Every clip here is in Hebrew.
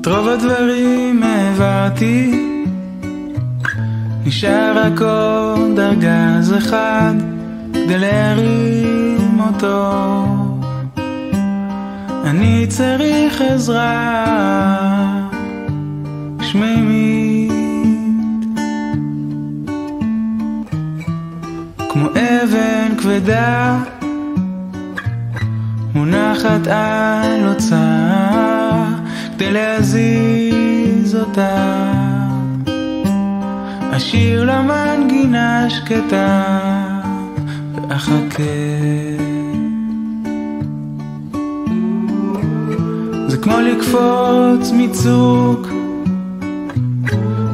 את רוב הדברים העברתי, נשאר רק עוד ארגז אחד כדי להרים אותו. אני צריך עזרה שמימית, כמו אבן כבדה מונחת על אוצר כדי להזיז אותה. אשיר למנגינה שקטה ואחכה. זה כמו לקפוץ מצוק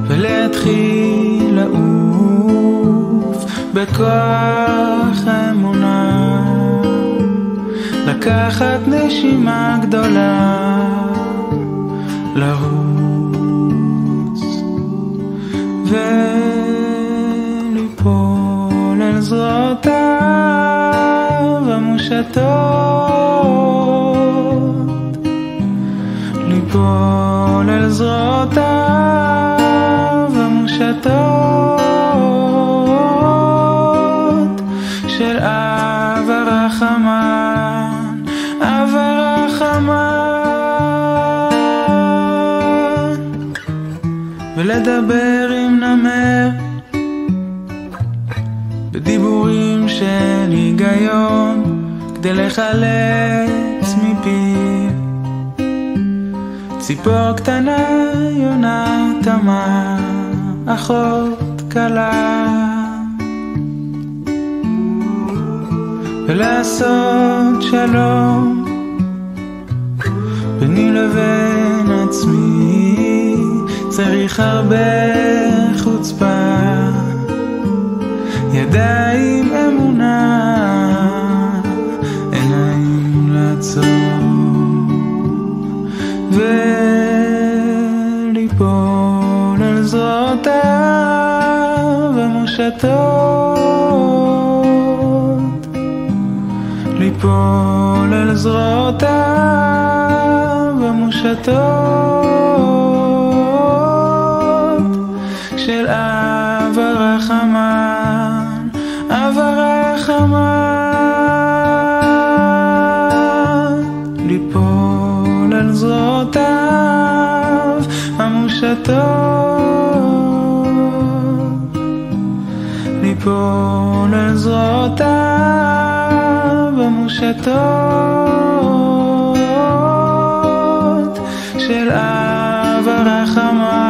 ולהתחיל לעוף בכוח אמונה, לקחת נשימה גדולה, לרוץ וליפול אל זרועותיו המושטות, ליפול אל זרועותיו המושטות של אב הרחמן, אב הרחמן. ולדבר עם נמר בדיבורים של היגיון כדי לחלץ מפיו ציפור קטנה יונה תמה, אחות קלה, ולעשות שלום ביני לבין עצמי צריך הרבה חוצפה, ידיים אמונה, עיניים לעצור וליפול על זרועותיו המושטות, ליפול על זרועותיו המושטות של אב הרחמן, אב הרחמן. ליפול על זרועותיו המושטות, ליפול על זרועותיו המושטות של אב הרחמן.